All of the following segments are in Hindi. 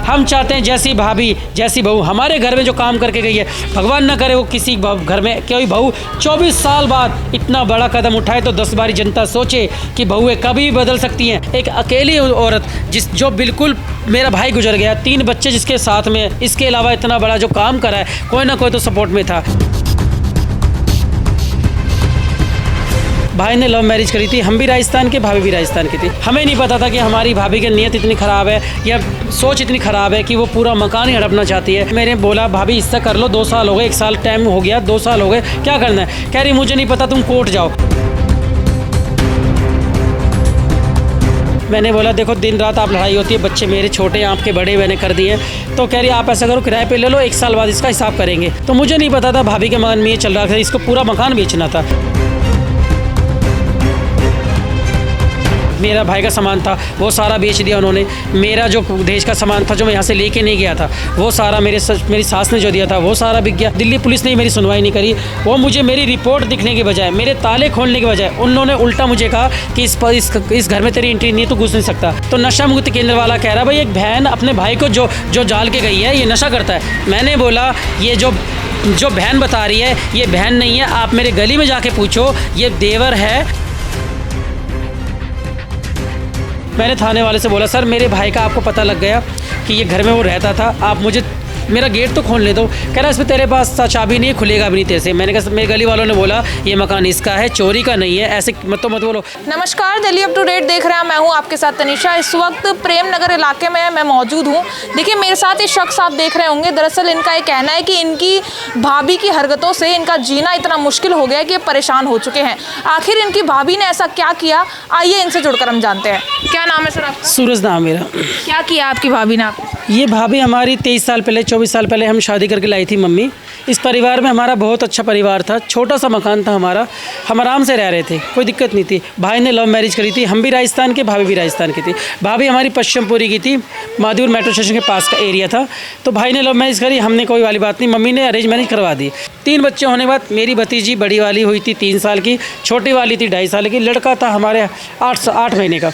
हम चाहते हैं जैसी भाभी जैसी बहू हमारे घर में जो काम करके गई है, भगवान ना करे वो किसी घर में कोई बहू 24 साल बाद इतना बड़ा कदम उठाए तो 10 बारी जनता सोचे कि बहुएं कभी भी बदल सकती हैं। एक अकेली औरत जो बिल्कुल, मेरा भाई गुजर गया, 3 बच्चे जिसके साथ में, इसके अलावा इतना बड़ा जो काम करा है, कोई ना कोई तो सपोर्ट में था। भाई ने लव मैरिज करी थी, हम भी राजस्थान के, भाभी भी राजस्थान की थी। हमें नहीं पता था कि हमारी भाभी की नीयत इतनी ख़राब है या सोच इतनी ख़राब है कि वो पूरा मकान ही हड़पना चाहती है। मैंने बोला भाभी इससे कर लो, 2 साल हो गए, 1 साल टाइम हो गया, 2 साल हो गए, क्या करना है? कह रही मुझे नहीं पता, तुम कोर्ट जाओ। मैंने बोला देखो दिन रात आप लड़ाई होती है, बच्चे मेरे छोटे हैं, आपके बड़े मैंने कर दिए। तो कह रही आप ऐसा करो किराए पे ले लो, 1 साल बाद इसका हिसाब करेंगे। तो मुझे नहीं पता था भाभी के मन में ये चल रहा था, इसको पूरा मकान बेचना था। मेरा भाई का सामान था वो सारा बेच दिया उन्होंने। मेरा जो दहेज का सामान था जो मैं यहाँ से लेके नहीं गया था वो सारा मेरी सास ने जो दिया था वो सारा बिक गया। दिल्ली पुलिस ने मेरी सुनवाई नहीं करी। वो मुझे मेरी रिपोर्ट दिखने के बजाय, मेरे ताले खोलने के बजाय उन्होंने उल्टा मुझे कहा कि इस घर में तेरी एंट्री नहीं है, तो घुस नहीं सकता। तो नशा मुक्ति केंद्र वाला कह रहा भाई एक बहन अपने भाई को जो जाल के गई है ये नशा करता है। मैंने बोला ये जो बहन बता रही है ये बहन नहीं है, आप मेरे गली में जाके पूछो, ये देवर है। मैंने थाने वाले से बोला सर मेरे भाई का आपको पता लग गया कि ये घर में वो रहता था, आप मुझे मेरा गेट तो खोलने दो। कह रहा इसमें तेरे पास चाबी नहीं है, खुलेगा भी नहीं तेरे से। मैंने कहा मेरे गली वालों ने बोला ये मकान इसका है, चोरी का नहीं है, ऐसे मत बोलो। नमस्कार, दिल्ली अप टू डेट देख रहे हैं, मैं हूं आपके साथ तनिषा। इस वक्त प्रेम नगर इलाके में मैं मौजूद हूं। देखिए मेरे साथ ये शख्स आप देख रहे होंगे, दरअसल इनका ये कहना है कि इनकी भाभी की हरकतों से इनका जीना इतना मुश्किल हो गया है कि ये परेशान हो चुके हैं। आखिर इनकी भाभी ने ऐसा क्या किया, आइए इनसे जुड़कर हम जानते हैं। क्या नाम है सर आपका? सूरज नाम मेरा। क्या किया आपकी भाभी ने आपको? ये भाभी हमारी 23 साल पहले, 24 साल पहले हम शादी करके लाई थी मम्मी। इस परिवार में हमारा बहुत अच्छा परिवार था, छोटा सा मकान था हमारा, हम आराम से रह रहे थे, कोई दिक्कत नहीं थी। भाई ने लव मैरिज करी थी, हम भी राजस्थान के, भाभी भी राजस्थान की थी। भाभी हमारी पश्चिमपुरी की थी, माधुर मेट्रो स्टेशन के पास का एरिया था। तो भाई ने लव मैरिज करी, हमने कोई वाली बात नहीं, मम्मी ने अरेंज मैरिज करवा दी। 3 बच्चे होने के बाद मेरी भतीजी बड़ी वाली हुई थी 3 साल की, छोटी वाली थी 2.5 साल की, लड़का था हमारे 8 महीने का।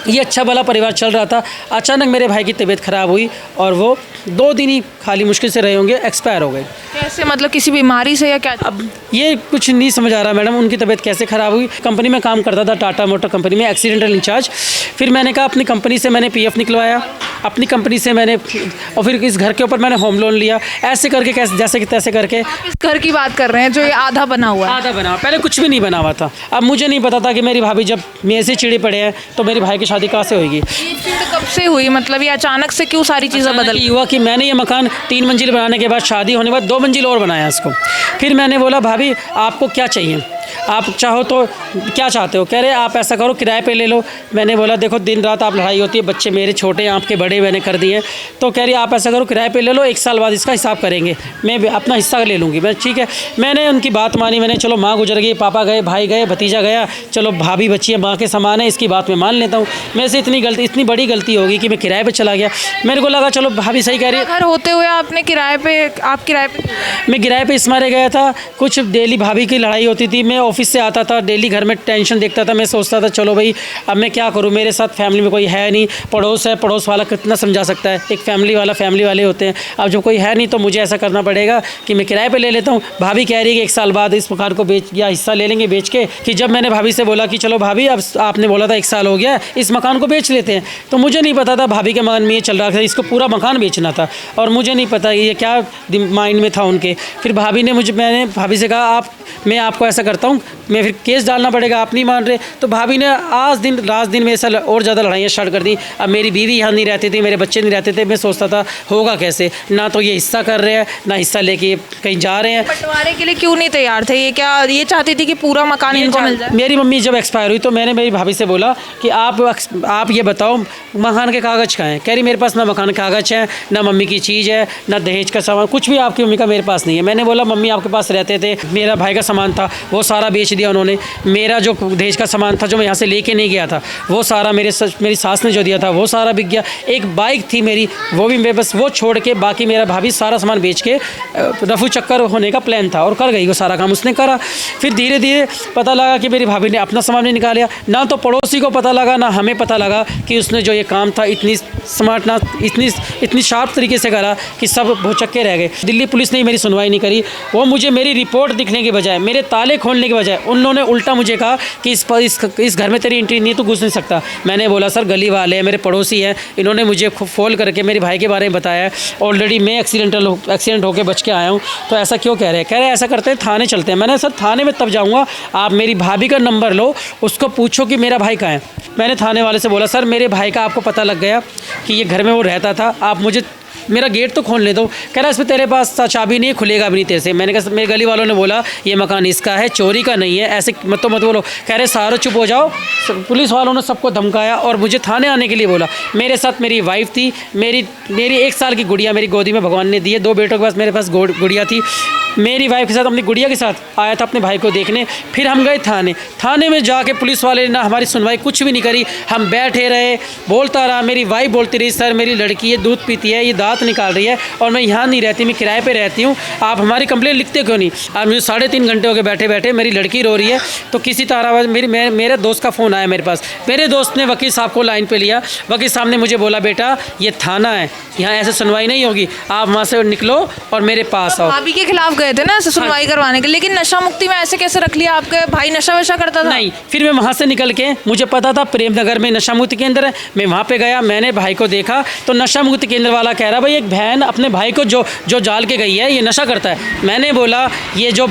ये अच्छा भला परिवार चल रहा था। अचानक मेरे भाई की तबीयत ख़राब हुई और वो 2 दिन ही खाली मुश्किल से रहे होंगे, एक्सपायर हो गए। कैसे, मतलब किसी बीमारी से या क्या? अब ये कुछ नहीं समझ आ रहा मैडम, उनकी तबीयत कैसे ख़राब हुई। कंपनी में काम करता था, टाटा मोटर कंपनी में एक्सीडेंटल इंचार्ज। फिर मैंने कहा अपनी कंपनी से मैंने PF निकलवाया, अपनी कंपनी से मैंने, और फिर इस घर के ऊपर मैंने होम लोन लिया। ऐसे करके कैसे जैसे कि तैसे करके। इस घर की बात कर रहे हैं जो ये आधा बना हुआ है? आधा बना, पहले कुछ भी नहीं बना हुआ था। अब मुझे नहीं पता था कि मेरी भाभी जब मेरे से चिड़े पड़े हैं तो मेरी भाई की शादी कहाँ से होगी। ये चिड़ कब से हुई, मतलब ये अचानक से क्यों सारी चीज़ें बदल गई? हुआ कि मैंने ये मकान 3 मंजिल बनाने के बाद, शादी होने के बाद 2 मंजिल और बनाया इसको। फिर मैंने बोला भाभी आपको क्या चाहिए, आप चाहो तो क्या चाहते हो? कह रहे आप ऐसा करो किराए पे ले लो। मैंने बोला देखो दिन रात आप लड़ाई होती है, बच्चे मेरे छोटे हैं, आपके बड़े मैंने कर दिए। तो कह रही आप ऐसा करो किराए पे ले लो, 1 साल बाद इसका हिसाब करेंगे, मैं अपना हिस्सा ले लूँगी। मैं ठीक है, मैंने उनकी बात मानी। मैंने चलो माँ गुजर गई, पापा गए, भाई गए, भतीजा गया, चलो भाभी बच्ची है, माँ के समान है, इसकी बात मैं मान लेता हूँ। मेरे से इतनी बड़ी गलती होगी कि मैं किराए पर चला गया। मेरे को लगा चलो भाभी सही कह रही है। घर होते हुए आपने किराए पे, आप किराए पे? मैं किराए पे इस मारे गया था, कुछ डेली भाभी की लड़ाई होती थी, मैं ऑफिस से आता था, डेली घर में टेंशन देखता था। मैं सोचता था चलो भाई अब मैं क्या करूं, मेरे साथ फैमिली में कोई है नहीं, पड़ोस है, पड़ोस वाला कितना समझा सकता है, एक फैमिली वाले होते हैं। अब जब कोई है नहीं तो मुझे ऐसा करना पड़ेगा कि मैं किराए पे ले लेता हूं। भाभी कह रही है कि 1 साल बाद इस मकान को बेच या हिस्सा ले लेंगे बेच के। कि जब मैंने भाभी से बोला कि चलो भाभी अब आपने बोला था 1 साल हो गया, इस मकान को बेच लेते हैं, तो मुझे नहीं पता था भाभी के मन में ये चल रहा था इसको पूरा मकान बेचना था, और मुझे नहीं पता ये क्या माइंड में था उनके। फिर भाभी ने मैंने भाभी से कहा मैं आपको ऐसा करता हूँ, मैं फिर केस डालना पड़ेगा, आप नहीं मान रहे। तो भाभी ने रात दिन में ऐसा और ज़्यादा लड़ाइयाँ स्टार्ट कर दी। अब मेरी बीवी यहाँ नहीं रहती थी, मेरे बच्चे नहीं रहते थे। मैं सोचता था होगा कैसे, ना तो ये हिस्सा कर रहे हैं ना हिस्सा लेके कहीं जा रहे हैं। बंटवारे के लिए क्यों नहीं तैयार थे? ये क्या ये चाहती थी कि पूरा मकान इनको मिल जाए? मेरी मम्मी जब एक्सपायर हुई तो मैंने मेरी भाभी से बोला कि आप ये बताओ मकान के कागज़ कहाँ हैं? कह रही मेरे पास ना मकान के कागज़ हैं, ना मम्मी की चीज़ है, ना दहेज का सामान, कुछ भी आपकी मम्मी का मेरे पास नहीं है। मैंने बोला मम्मी आपके पास रहते थे, मेरा भाई का सामान था वो सारा बेच दिया उन्होंने। मेरा जो दहेज का सामान था जो मैं यहाँ से लेके नहीं गया था वो सारा मेरी सास ने जो दिया था वो सारा बिक गया। एक बाइक थी मेरी वो भी मैं बस वो छोड़ के बाकी मेरा भाभी सारा सामान बेच के रफू चक्कर होने का प्लान था और कर गई। वो सारा काम उसने करा। फिर धीरे धीरे पता लगा कि मेरी भाभी ने अपना सामान नहीं निकाला। ना तो पड़ोसी को पता लगा ना हमें पता लगा कि उसने जो ये काम था इतनी स्मार्ट ना इतनी शार्प तरीके से करा कि सब भौचक्के रह गए। दिल्ली पुलिस ने मेरी सुनवाई नहीं करी। वो मुझे मेरी रिपोर्ट दिखने के बजाय मेरे ताले खोलने के बजाय उन्होंने उल्टा मुझे कहा कि इस घर में तेरी एंट्री नहीं, तू घुस नहीं सकता। मैंने बोला सर गली वाले हैं, मेरे पड़ोसी हैं, इन्होंने मुझे फ़ोन करके मेरे भाई के बारे में बताया। ऑलरेडी मैं एक्सीडेंट होकर बच के आया हूँ, तो ऐसा क्यों कह रहे हैं? कह रहे हैं ऐसा करते हैं थाने चलते हैं। मैंने सर थाने में तब जाऊँगा, आप मेरी भाभी का नंबर लो, उसको पूछो कि मेरा भाई कहाँ है। मैंने थाने वाले से बोला सर मेरे भाई का आपको पता लग गया कि ये घर में वो रहता था, आप मुझे मेरा गेट तो खोलने दो। कह रहा इसमें तेरे पास चाबी नहीं है, खुलेगा भी नहीं तेरे से। मैंने कहा मेरे गली वालों ने बोला ये मकान इसका है, चोरी का नहीं है, ऐसे मत बोलो। कह रहे सारो चुप हो जाओ। पुलिस वालों ने सबको धमकाया और मुझे थाने आने के लिए बोला। मेरे साथ मेरी वाइफ थी, मेरी 1 साल की गुड़िया मेरी गोदी में भगवान ने दी है। 2 बेटों के पास मेरे पास गुड़िया थी। मेरी वाइफ के साथ अपनी गुड़िया के साथ आया था अपने भाई को देखने। फिर हम गए थाने में जाके पुलिस वाले ने हमारी सुनवाई कुछ भी नहीं करी। हम बैठे रहे, बोलता रहा। मेरी वाइफ बोलती रही सर मेरी लड़की ये दूध पीती है, ये दांत निकाल रही है और मैं यहाँ नहीं रहती, मैं किराए पे रहती हूँ, आप हमारी कंप्लेंट लिखते क्यों नहीं? अब मुझे 3.5 घंटे हो गए बैठे बैठे, मेरी लड़की रो रही है। तो किसी तरह मेरे दोस्त का फ़ोन आया मेरे पास। मेरे दोस्त ने वकील साहब को लाइन पर लिया। वकील साहब ने मुझे बोला बेटा ये थाना है, यहाँ ऐसे सुनवाई नहीं होगी, आप वहाँ से निकलो और मेरे पास आओ। भाभी के खिलाफ गए थे ना ऐसे सुनवाई करवाने के, लेकिन नशा मुक्ति में ऐसे कैसे रख लिया? आपके भाई नशा वशा करता था? नहीं, फिर मैं वहाँ से निकल के, मुझे पता था प्रेम नगर में नशा मुक्ति केंद्र है, मैं वहाँ पे गया। मैंने भाई को देखा तो नशा मुक्ति केंद्र वाला कह रहा भाई एक बहन अपने भाई को जो जाल के गई है ये नशा करता है। मैंने बोला ये जो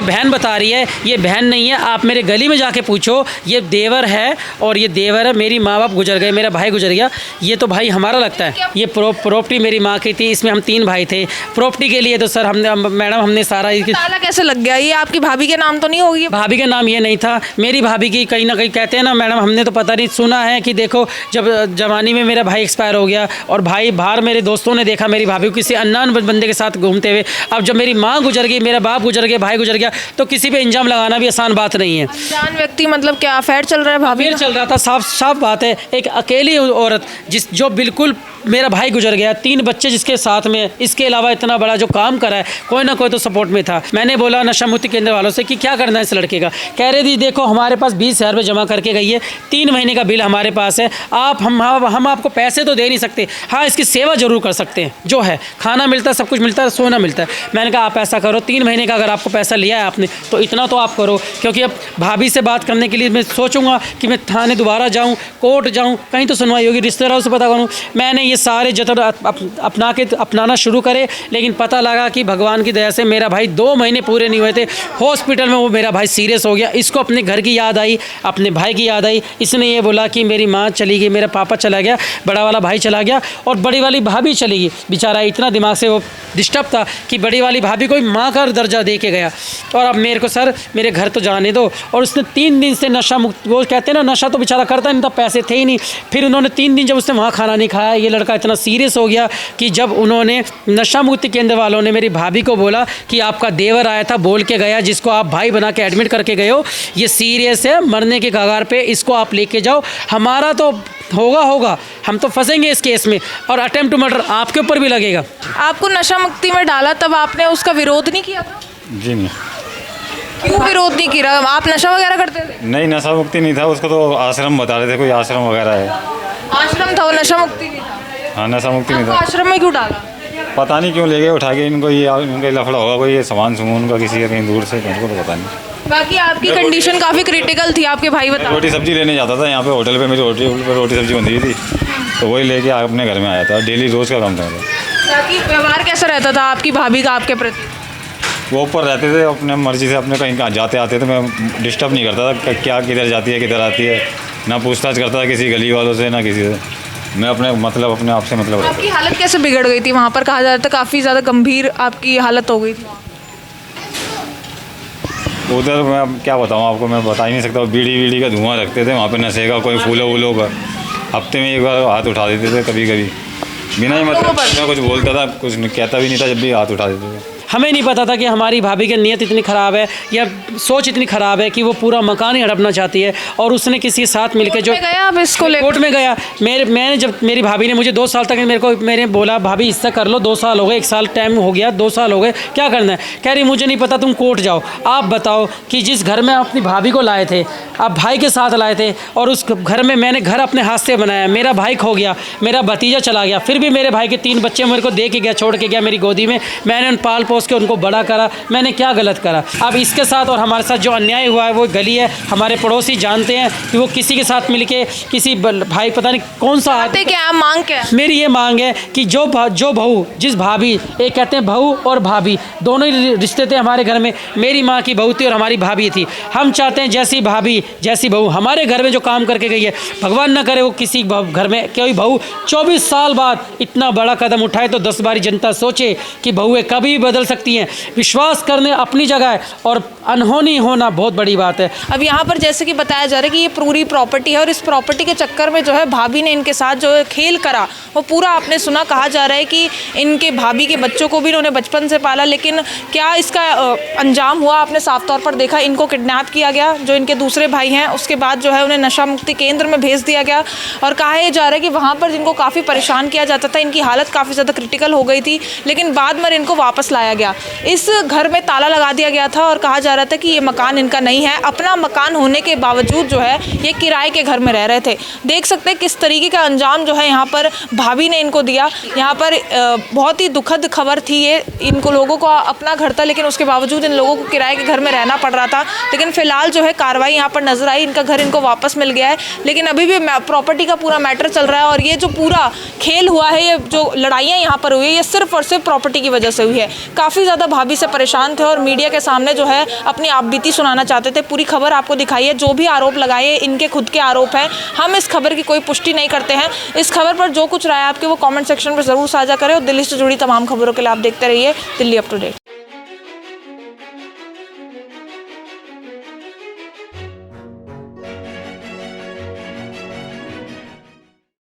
बहन बता रही है ये बहन नहीं है, आप मेरे गली में जाके पूछो, ये देवर है और ये देवर है। मेरी माँ बाप गुजर गए, मेरा भाई गुजर गया, ये तो भाई हमारा लगता है। ये प्रॉपर्टी मेरी माँ की थी, इसमें हम 3 भाई थे। प्रॉपर्टी के लिए तो सर हमने सारा ताला कैसे लग गया? ये आपकी भाभी के नाम तो नहीं होगी? भाभी का नाम ये नहीं था, मेरी भाभी की कहीं ना कहीं कहते हैं ना मैडम, हमने तो पता नहीं सुना है कि देखो जब जवानी में मेरा भाई एक्सपायर हो गया और भाई बाहर मेरे दोस्तों ने देखा मेरी भाभी को किसी अनजान बंदे के साथ घूमते हुए। अब जब मेरी माँ गुजर गई, मेरा बाप गुजर गया, भाई गुजर गया, तो किसी पे इंजाम लगाना भी आसान बात नहीं है। अनजान व्यक्ति मतलब क्या अफेयर चल रहा है? भाभी अफेयर चल रहा था, साफ बात है। एक अकेली औरत जो बिल्कुल मेरा भाई गुजर गया, 3 बच्चे जिसके साथ में, इसके अलावा इतना बड़ा जो काम करा है, कोई ना कोई तो सपोर्ट में था। मैंने बोला नशा मुक्ति केंद्र वालों से कि क्या करना है इस लड़के का। कह रहे थी देखो हमारे पास 20,000 रुपये जमा करके गई है, 3 महीने का बिल हमारे पास है, हम आपको पैसे तो दे नहीं सकते, हाँ इसकी सेवा जरूर कर सकते हैं, जो है खाना मिलता है, सब कुछ मिलता है, सोना मिलता है। मैंने कहा आप ऐसा करो 3 महीने का अगर आपको पैसा लिया है आपने तो इतना तो आप करो, क्योंकि अब भाभी से बात करने के लिए मैं सोचूंगा कि मैं थाने दोबारा जाऊँ, कोर्ट जाऊँ, कहीं तो सुनवाई होगी, रिश्तेदारों से पता करूँ। मैंने ये सारे जतन अपनाना शुरू करे, लेकिन पता लगा कि भगवान की दया से मेरा भाई 2 महीने पूरे नहीं हुए थे, हॉस्पिटल में वो मेरा भाई सीरियस हो गया। इसको अपने घर की याद आई, अपने भाई की याद आई। इसने ये बोला कि मेरी माँ चली गई, मेरा पापा चला गया, बड़ा वाला भाई चला गया और बड़ी वाली भाभी चली गई। बेचारा इतना दिमाग से वो डिस्टर्ब था कि बड़ी वाली भाभी को माँ का दर्जा दे के गया। और अब मेरे को सर मेरे घर तो जाने दो। और उसने 3 दिन से नशा मुक्त, वो कहते हैं ना नशा तो बेचारा करता नहीं था, पैसे थे ही नहीं। फिर उन्होंने 3 दिन जब उसने वहाँ खाना नहीं खाया, ये लड़का इतना सीरियस हो गया कि जब उन्होंने नशा मुक्ति केंद्र वालों ने मेरी भाभी को बोला कि आपका देवर आया था, बोल के गया, जिसको आप भाई बना के एडमिट करके गए हो, ये सीरियस है, मरने के कगार पे, इसको आप लेके जाओ, हमारा तो होगा, हम तो फंसेंगे इस केस में और अटेम्प्ट टू मर्डर आपके ऊपर भी लगेगा। आपको नशा मुक्ति में डाला तब आपने उसका विरोध नहीं किया था? जी नहीं। क्यों विरोध नहीं किया? आप नशा वगैरह करते थे? नहीं, नशा मुक्ति नहीं था, उसको तो आश्रम बता रहे थे, कोई आश्रम वगैरह है। आश्रम था वो, नशा मुक्ति नहीं था? हाँ, नशा मुक्ति नहीं आपको था। आश्रम में क्यों डाला? पता नहीं क्यों ले गए उठा के इनको, ये इनका लफड़ा होगा कोई, ये सामान सुमून का किसी का कहीं दूर से, हमको तो पता नहीं। बाकी आपकी कंडीशन काफ़ी क्रिटिकल थी, आपके भाई बता। रोटी सब्जी लेने जाता था यहाँ पे होटल पे, मेरी रोटी सब्जी बनती थी, तो वही लेके अपने घर में आया था, डेली रोज़ का काम था। बाकी व्यवहार कैसा रहता था आपकी भाभी का आपके प्रति? वो ऊपर रहते थे अपने मर्जी से, अपने कहीं कहाँ जाते आते थे, मैं डिस्टर्ब नहीं करता था क्या किधर जाती है किधर आती है, ना पूछताछ करता था किसी गली वालों से ना किसी से। मैं अपने आप से मतलब रखता। आपकी हालत कैसे बिगड़ गई थी वहाँ पर? कहा जाता था काफ़ी ज़्यादा गंभीर आपकी हालत हो गई थी उधर। मैं अब क्या बताऊँ आपको, मैं बता ही नहीं सकता। बीड़ी का धुआं रखते थे वहाँ पे, नशे का कोई फूलों वूलों का, हफ्ते में एक बार हाथ उठा देते थे कभी बिना ही मतलब मैं कुछ बोलता था, कुछ कहता भी नहीं था, जब भी हाथ उठा देते थे। हमें नहीं पता था कि हमारी भाभी की नीयत इतनी ख़राब है या सोच इतनी ख़राब है कि वो पूरा मकान ही हड़पना चाहती है। और उसने किसी के साथ मिलकर जो गया आप इसको लेकर कोर्ट में गया, मैंने जब मेरी भाभी ने मुझे 2 साल तक मेरे बोला भाभी इससे कर लो, 2 साल हो गए, 1 साल टाइम हो गया, 2 साल हो गए, क्या करना है? कह रही मुझे नहीं पता, तुम कोर्ट जाओ। आप बताओ कि जिस घर में अपनी भाभी को लाए थे, आप भाई के साथ लाए थे, और उस घर में मैंने घर अपने हाथ से बनाया, मेरा भाई खो गया, मेरा भतीजा चला गया, फिर भी मेरे भाई के 3 बच्चे मेरे को दे के गया, छोड़ के गया मेरी गोदी में, मैंने उन पाल पोस के उनको बड़ा करा, मैंने क्या गलत करा? अब इसके साथ और हमारे साथ जो अन्याय हुआ है वो गली है, हमारे पड़ोसी जानते हैं कि वो किसी के साथ मिलके किसी भाई पता नहीं कौन सा चाहते क्या है, मांग क्या है? मेरी ये मांग है कि जो बहू जिस भाभी, एक कहते हैं बहू और भाभी दोनों ही रिश्ते थे हमारे घर में, मेरी माँ की बहू थी और हमारी भाभी थी। हम चाहते हैं जैसी भाभी जैसी बहू हमारे घर में जो काम करके गई है, भगवान ना करे वो किसी घर में कोई बहू 24 साल बाद इतना बड़ा कदम उठाए तो 10 बारी जनता सोचे कि बहुएं कभी भी बदल सकती हैं। विश्वास करने अपनी जगह है और अनहोनी होना बहुत बड़ी बात है। अब यहाँ पर जैसे कि बताया जा रहा है कि ये पूरी प्रॉपर्टी है और इस प्रॉपर्टी के चक्कर में जो है भाभी ने इनके साथ जो खेल करा वो पूरा आपने सुना। कहा जा रहा है कि इनके भाभी के बच्चों को भी इन्होंने बचपन से पाला, लेकिन क्या इसका अंजाम हुआ आपने साफ तौर पर देखा। इनको किडनैप किया गया, जो इनके दूसरे भाई हैं, उसके बाद जो है उन्हें नशा मुक्ति केंद्र में भेज दिया गया और कहा जा रहा है कि वहाँ पर जिनको काफ़ी परेशान किया जाता था, इनकी हालत काफ़ी ज़्यादा क्रिटिकल हो गई थी, लेकिन बाद में इनको वापस लाया गया। इस घर में ताला लगा दिया गया था और कहा जा रहा था कि ये मकान इनका नहीं है। अपना मकान होने के बावजूद जो है ये किराए के घर में रह रहे थे। देख सकते हैं किस तरीके का अंजाम जो है यहाँ पर भाभी ने इनको दिया। यहाँ पर बहुत ही दुखद खबर थी ये। इनको लोगों को अपना घर था, लेकिन उसके बावजूद इन लोगों को किराए के घर में रहना पड़ रहा था। लेकिन फिलहाल जो है कार्रवाई यहाँ पर नजर आई, इनका घर इनको वापस मिल गया है, लेकिन अभी भी प्रॉपर्टी का पूरा मैटर चल रहा है। और ये जो पूरा खेल हुआ है, ये जो लड़ाइयाँ यहाँ पर हुई है, ये सिर्फ और सिर्फ प्रॉपर्टी की वजह से हुई है। काफ़ी ज़्यादा भाभी से परेशान थे और मीडिया के सामने जो है अपनी आपबीती सुनाना चाहते थे। पूरी खबर आपको दिखाई है। जो भी आरोप लगाए इनके खुद के आरोप हैं, हम इस खबर की कोई पुष्टि नहीं करते हैं। इस खबर पर जो कुछ राय आपके वो कमेंट सेक्शन पर ज़रूर साझा करें और दिल्ली से जुड़ी तमाम खबरों के लिए आप देखते रहिए दिल्ली अप टू डेट।